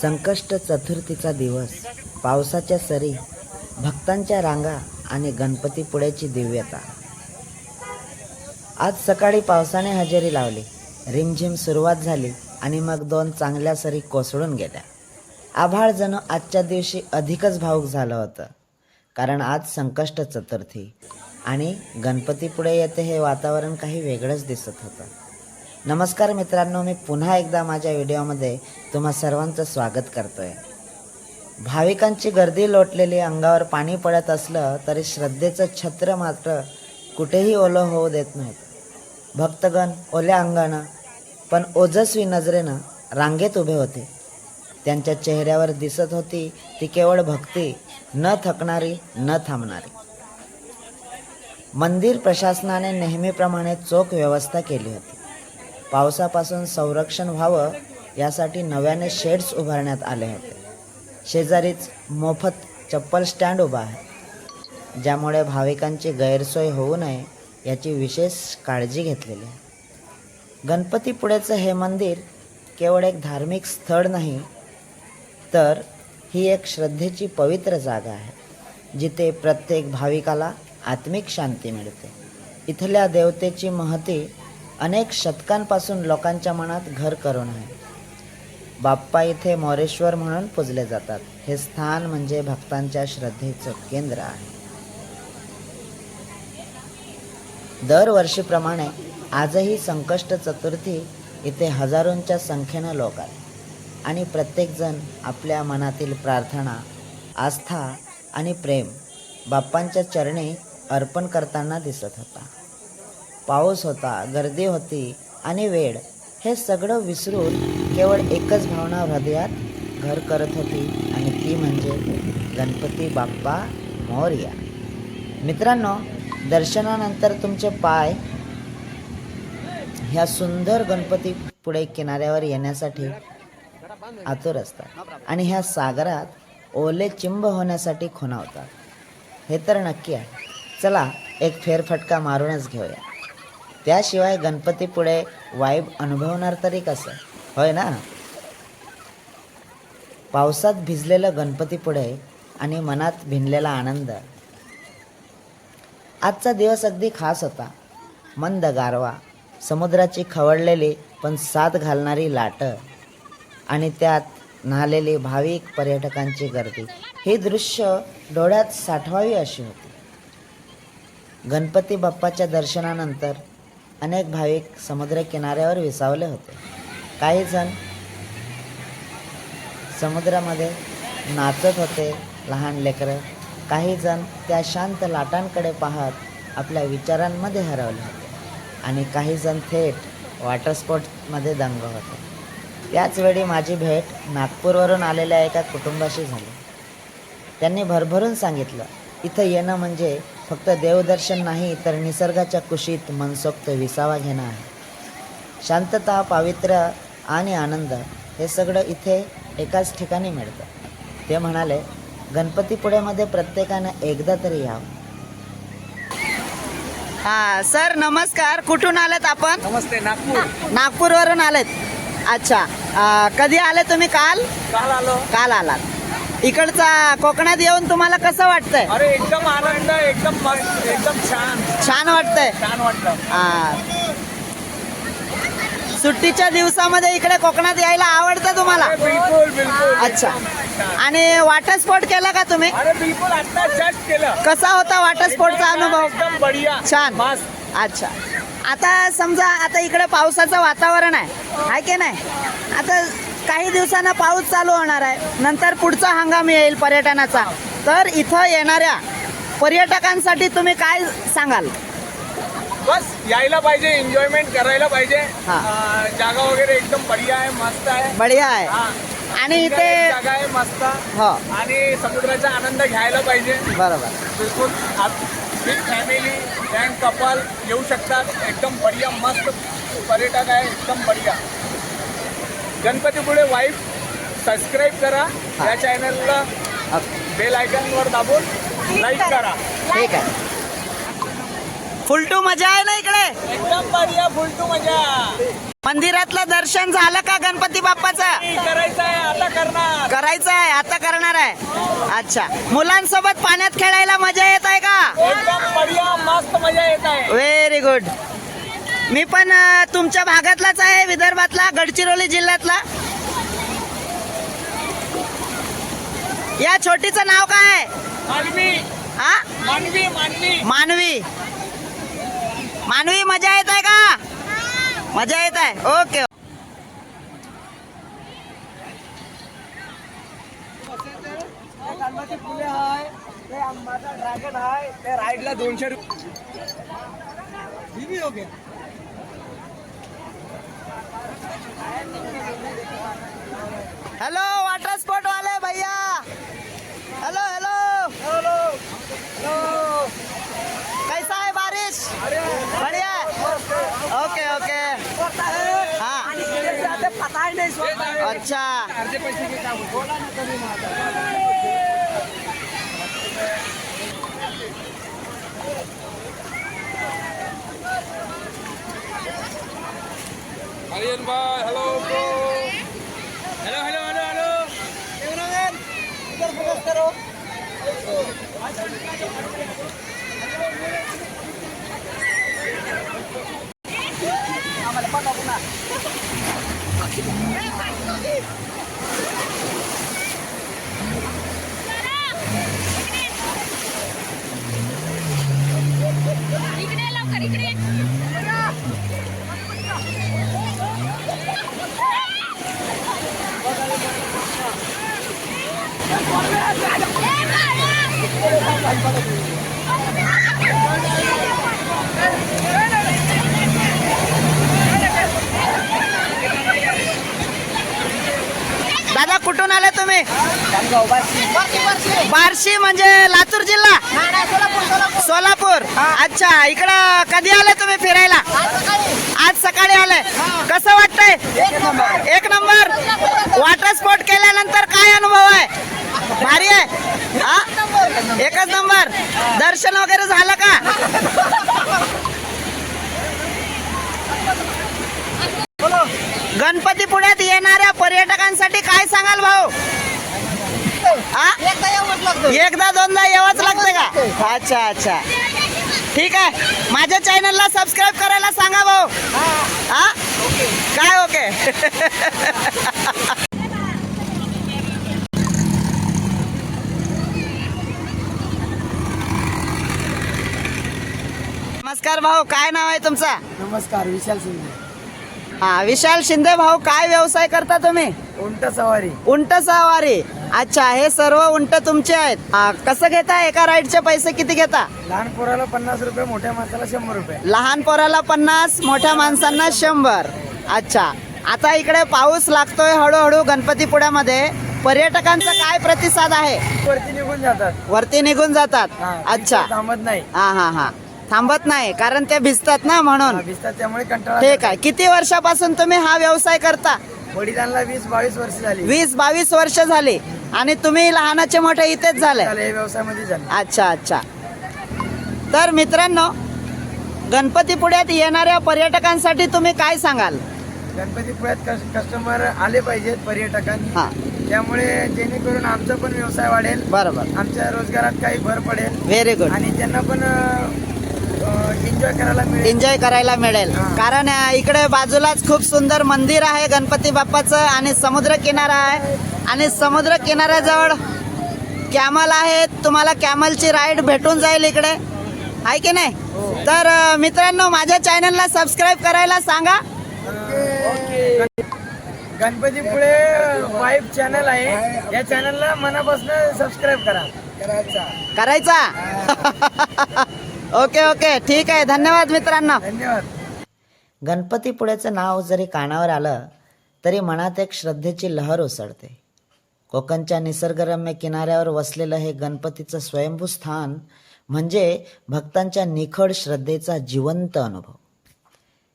संकष्ट चतुर्थीचा दिवस, पावसाच्या सरी, भक्तांच्या रांगा आणि गणपतीपुळेची दिव्यता. आज सकाळी पावसाने हजेरी लावली. रिमझिम सुरुवात झाली आणि मग दोन चांगल्या सरी कोसळून गेल्या. आभाळ जणू आजच्या दिवशी अधिकच भावुक झालं होतं, कारण आज संकष्ट चतुर्थी आणि गणपतीपुळे येथे हे वातावरण काही वेगळंच दिसत होतं. नमस्कार मित्रांनो, मी पुन्हा एकदा माझ्या व्हिडिओमध्ये तुम्हा सर्वांचं स्वागत करतोय. भाविकांची गर्दी लोटलेली, अंगावर पाणी पडत असलं तरी श्रद्धेचं छत्र मात्र कुठेही ओलं होऊ देत नव्हतं. भक्तगण ओल्या अंगानं पण ओजस्वी नजरेनं रांगेत उभे होते. त्यांच्या चेहऱ्यावर दिसत होती ती केवळ भक्ती, न थकणारी, न थांबणारी. मंदिर प्रशासनाने नेहमीप्रमाणे चोख व्यवस्था केली होती. पावसापासून संरक्षण व्हावं यासाठी नव्याने शेड्स उभारण्यात आले होते. शेजारीच मोफत चप्पल स्टँड उभा आहे, ज्यामुळे भाविकांची गैरसोय होऊ नये याची विशेष काळजी घेतलेली आहे. गणपतीपुळेचं हे मंदिर केवळ एक धार्मिक स्थळ नाही, तर ही एक श्रद्धेची पवित्र जागा आहे, जिथे प्रत्येक भाविकाला आत्मिक शांती मिळते. इथल्या देवतेची महती अनेक शतकांपासून लोकांच्या मनात घर करून आहे. बाप्पा इथे मोरेश्वर म्हणून पूजले जातात. हे स्थान म्हणजे भक्तांच्या श्रद्धेचं केंद्र आहे. दरवर्षीप्रमाणे आजही संकष्ट चतुर्थी इथे हजारोंच्या संख्येनं लोक आले आणि प्रत्येकजण आपल्या मनातील प्रार्थना, आस्था आणि प्रेम बाप्पांच्या चरणी अर्पण करताना दिसत होता. पाऊस होता, गर्दी होती आणि वेळ, हे सगळं विसरून केवळ एकच भावना हृदयात घर करत होती आणि ती म्हणजे गणपती बाप्पा मोरया. मित्रांनो, दर्शनानंतर तुमचे पाय ह्या सुंदर गणपतीपुळे किनाऱ्यावर येण्यासाठी आतुर असतात आणि ह्या सागरात ओले चिंब होण्यासाठी खुणावतात. हे तर नक्की आहे. चला एक फेरफटका मारूनच घेऊया. त्याशिवाय गणपतीपुळे वाईब अनुभवणार तरी कसं, होय ना? पावसात भिजलेलं गणपतीपुळे आणि मनात भिनलेला आनंद. आजचा दिवस अगदी खास होता. मंद गारवा, समुद्राची खवळलेली पण साथ घालणारी लाटं आणि त्यात न्हालेली भाविक पर्यटकांची गर्दी. हे दृश्य डोळ्यात साठवावी अशी होती. गणपती बाप्पाच्या दर्शनानंतर अनेक भाविक समुद्र किनाऱ्यावर विसावले होते. काही जण समुद्रामध्ये नाचत होते, लहान लेकरं. काही जण त्या शांत लाटांकडे पाहत आपल्या विचारांमध्ये हरवले होते आणि काही जण थेट वॉटर स्पोर्ट्समध्ये दंग होते. त्याचवेळी माझी भेट नागपूरवरून आलेल्या एका कुटुंबाशी झाली. त्यांनी भरभरून सांगितलं, इथं येणं म्हणजे फक्त देवदर्शन नाही, तर निसर्गाच्या कुशीत मनसोक्त विसावा घेणं आहे. शांतता, पावित्र्य आणि आनंद हे सगळं इथे एकाच ठिकाणी मिळतं. ते म्हणाले, गणपतीपुळेमध्ये प्रत्येकानं एकदा तरी यावं. हा सर, नमस्कार. कुठून आलेत आपण? नमस्ते. नागपूरवरून आलेत. अच्छा, कधी आले तुम्ही? काल आलो. काल आलात. इकडचा कोकणात येऊन तुम्हाला कसं वाटतंय? अरे एकदम आनंद, एकदम मस्त, एकदम छान वाटतंय. छान वाटलं. सुट्टीच्या दिवसामध्ये इकडे कोकणात यायला आवडतं तुम्हाला? बिलकुल बिलकुल. अच्छा. आणि वॉटर स्पोर्ट केला का तुम्ही? अरे बिलकुल, आता जस्ट केलं. कसा होता वॉटर स्पोर्टचा अनुभव? एकदम बढिया, छान. मस्त. अच्छा. आता समजा आता इकडे पावसाचं वातावरण आहे की नाही? आता काही दिवसांना पाऊस चालू होणार आहे, नंतर पुढचा हंगाम येईल पर्यटनाचा. तर इथं येणाऱ्या पर्यटकांसाठी तुम्ही काय सांगाल? बस यायला पाहिजे, एन्जॉयमेंट करायला पाहिजे. जागा वगैरे एकदम बढिया आहे, मस्त आहे. बढिया आहे. आणि इथे जागा आहे मस्त. हो, आणि समुद्राचा आनंद घ्यायला पाहिजे. बरोबर. बिलकुल. बिग फॅमिली अँड कपल येऊ शकतात. एकदम बढिया, मस्त पर्यटक आहे, एकदम बढिया. गणपतीपुळे वाईब सबस्क्राईब करा या चॅनलला, बेल आयकॉनवर दाबून लाईक करा. ठीक आहे. फुलटू मजा आहे ना इकडे? एकदम बढिया, फुलटू मजा. मंदिरातलं दर्शन झालं का गणपती बाप्पाचं? करायचं आहे, आता करणार. करायचं आहे, आता करणार आहे. अच्छा, मुलांसोबत पाण्यात खेळायला मजा येत आहे का? एकदम बढिया मस्त मजा येत आहे. Very good. मी पण तुमच्या भागातलाच आहे, विदर्भातला, गडचिरोली जिल्ह्यातला. या छोटीचं नाव काय आहे? मानवी हा, मानवी मानवी मानवी. मानवी, मजा येत आहे का? मजा येत आहे. ओके. गणपती फुले आहे, ते आंबाचा ड्रॅगन आहे, ते राईडला 200 रुपये. हेलो वाटर स्पोर्ट वाले भैया. Hello hello hello. कैसा है बारिश? बढ़िया. Okay okay. हाँ, अच्छा. अर्धे पैसे घे का? बोला ना कमी Arian bye, hello bro. Hello hello hello hello. Cameraman, इधर फोकस करो. आम्हाला पाठवा पुन्हा. इकडे लवकर इकडे. दादा कुठून आले तुम्ही? बार्शी म्हणजे लातूर जिल्हा, सोलापूर. अच्छा, इकडं कधी आले तुम्ही फिरायला? आज सकाळी आले. कसं वाटतंय? एक नंबर. वॉटर स्पोर्ट केल्यानंतर काय अनुभव आहे? भारी आहे. हा, एकच नंबर. दर्शन वगैरे झालं का? गणपतीपुळ्यात येणाऱ्या पर्यटकांसाठी काय सांगाल भाऊ? हा? एकदा दोनदा यावंच लागतं का? अच्छा अच्छा, ठीक आहे. माझ्या चॅनलला सबस्क्राईब करायला सांगा भाऊ. हा, काय? ओके. नमस्कार भाऊ, काय नाव आहे तुमचं? नमस्कार, विशाल शिंदे. हा, विशाल शिंदे भाऊ, काय व्यवसाय करता तुम्ही? उंट सवारी. उंट सवारी. अच्छा, हे सर्व उंट तुमचे आहेत. कसं घेता? एका राईडचे पैसे किती घेता? लहान पोराला 50 रुपये, मोठ्या माणसाला 100 रुपये. लहान पोराला 50, मोठ्या माणसांना 100. अच्छा, आता इकडे पाऊस लागतोय हळूहळू गणपतीपुळ्यामध्ये. पर्यटकांचा काय प्रतिसाद आहे? वरती निघून जातात. वरती निघून जातात. हा, अच्छा. थांबत नाही. हा हा हा, थांबत नाही कारण ते भिजतात ना, म्हणून. भिजतात, त्यामुळे कंटाळा. ठीक आहे. किती वर्षापासून तुम्ही हा व्यवसाय करता? वडिलांना 20-22 वर्ष झाली. 20-22 वर्ष झाली. आणि तुम्ही लहानाचे मोठे इथेच झाले? हे व्यवसायामध्ये झाले. अच्छा अच्छा. तर मित्रांनो, गणपतीपुळ्यात येणाऱ्या पर्यटकांसाठी तुम्ही काय सांगाल? गणपतीपुळ्यात कस्टमर आले पाहिजेत पर्यटकांनी. हा, त्यामुळे जेणेकरून आमचा पण व्यवसाय वाढेल, बरोबर. आमच्या रोजगारात काही भर पडेल व्हेरी गुड. आणि त्यांना पण एन्जॉय करायला मिळेल. एन्जॉय करायला मिळेल. हा. कारण इकडे बाजूलाच खूप सुंदर मंदिर आहे गणपती बाप्पाचं आणि समुद्र किनारा आहे. आणि समुद्र किनाऱ्याजवळ कॅमल आहे. तुम्हाला कॅमलची राईड भेटून जाईल इकडे, आहे की नाही? तर मित्रांनो, माझ्या चॅनलला सबस्क्राईब करायला सांगा. गणपतीपुळे वाईफ चॅनल आहे, या चॅनलला मनापासून सबस्क्राईब करा. करायचा. ओके ओके, ठीक आहे. धन्यवाद मित्रांनो. धन्यवाद. गणपतीपुळ्याचं नाव जरी कानावर आलं तरी मनात एक श्रद्धेची लहर उसळते. कोकणच्या निसर्गरम्य किनाऱ्यावर वसलेलं हे गणपतीचं स्वयंभू स्थान म्हणजे भक्तांच्या निखळ श्रद्धेचा जिवंत अनुभव.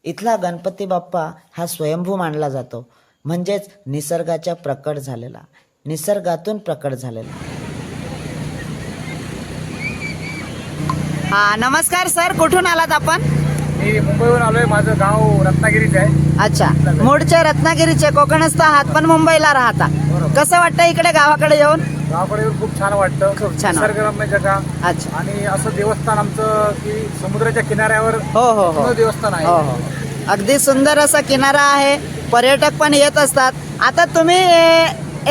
इथला गणपती बाप्पा हा स्वयंभू मानला जातो, म्हणजेच निसर्गाच्या प्रकट झालेला, निसर्गातून प्रकट झालेला. हा, नमस्कार सर, कुठून आलात आपण? मी मुंबईवरून आलोय. माझं गाव रत्नागिरीच आहे. अच्छा, मूळचे रत्नागिरीचे, कोकणस्थ आहात पण मुंबईला राहता. बरोबर. कसं वाटतं इकडे गावाकडे येऊन? गावाकडे येऊन खूप छान वाटतं. खूप छान वाटतं. निसर्गरम्य जगा अच्छा. आणि असं देवस्थान आमचं की समुद्राच्या किनाऱ्यावर हो हो हो पूर्ण देवस्थान आहे. हो हो, अगदी सुंदर असा किनारा आहे. पर्यटक पण येत असतात. आता तुम्ही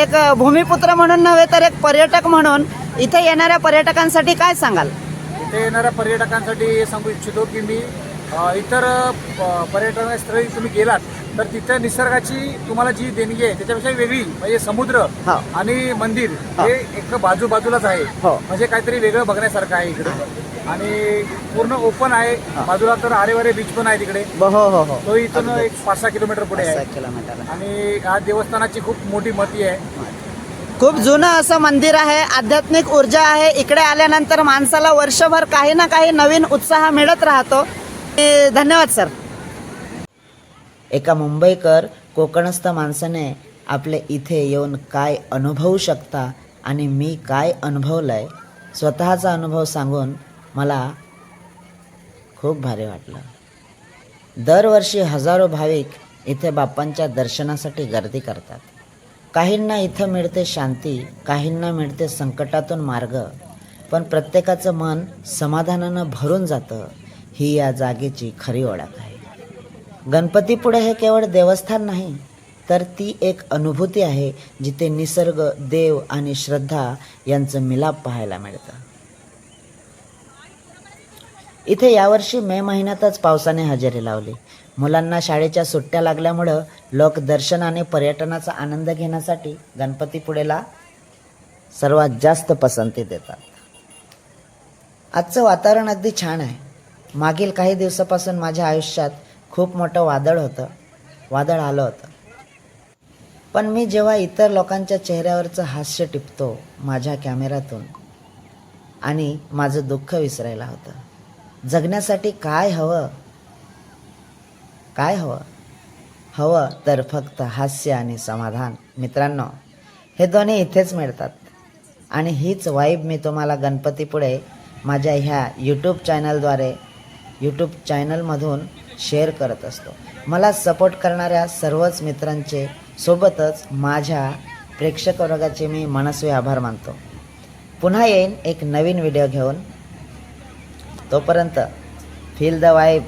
एक भूमिपुत्र म्हणून नव्हे तर एक पर्यटक म्हणून इथे येणाऱ्या पर्यटकांसाठी काय सांगाल? इथे येणाऱ्या पर्यटकांसाठी हे सांगू इच्छितो की मी इतर पर्यटन स्थळी तुम्ही गेलात तर तिथे निसर्गाची तुम्हाला जी देणगी आहे त्याच्यापेक्षा वेगळी म्हणजे समुद्र हो. आणि मंदिर हो. हे एक बाजूलाच आहे. हो. म्हणजे काहीतरी वेगळं बघण्यासारखं आहे इकडे आणि पूर्ण ओपन आहे. बाजूला तर आरेवारे बीच पण आहे तिकडे. हो हो हो, तो इथून एक 5-6 किलोमीटर पुढे 6 आहे किलोमीटर. आणि या देवस्थानाची खूप मोठी महती आहे. खूप जुनं असं मंदिर आहे. आध्यात्मिक ऊर्जा आहे. इकडे आल्यानंतर माणसाला वर्षभर काही ना काही नवीन उत्साह मिळत राहतो. धन्यवाद सर. एका मुंबईकर कोकणस्थ माणसाने आपले इथे येऊन काय अनुभवू शकता आणि मी काय अनुभवलंय स्वतःचा अनुभव सांगून मला खूप भारी वाटलं. दरवर्षी हजारो भाविक इथे बाप्पांच्या दर्शनासाठी गर्दी करतात. काहींना इथं मिळते शांती, काहींना मिळते संकटातून मार्ग, पण प्रत्येकाचं मन समाधानानं भरून जातं. ही या जागेची खरी ओळख आहे. गणपतीपुळे हे केवळ देवस्थान नाही तर ती एक अनुभूती आहे जिथे निसर्ग, देव आणि श्रद्धा यांचं मिलाप पाहायला मिळतं. इथे यावर्षी मे महिन्यातच पावसाने हजेरी लावली. मुलांना शाळेच्या सुट्ट्या लागल्यामुळं लोक दर्शन आणि पर्यटनाचा आनंद घेण्यासाठी गणपतीपुळेला सर्वात जास्त पसंती देतात. आजचं वातावरण अगदी छान आहे. मागील काही दिवसापासून माझ्या आयुष्यात खूप मोठं वादळ आलं होतं. पण मी जेव्हा इतर लोकांच्या चेहऱ्यावरचं हास्य टिपतो माझ्या कॅमेऱ्यातून आणि माझं दुःख विसरायला होतं. जगण्यासाठी काय हवं तर फक्त हास्य आणि समाधान. मित्रांनो, हे दोन्ही इथेच मिळतात आणि हीच वाईब मी तुम्हाला गणपतीपुळे माझ्या ह्या यूट्यूब चॅनलमधून शेअर करत असतो. मला सपोर्ट करणाऱ्या सर्वच मित्रांचे सोबतच माझ्या प्रेक्षक वर्गाचे मी मनस्वी आभार मानतो. पुन्हा येईन एक नवीन व्हिडिओ घेऊन. तोपर्यंत फील द वाईब.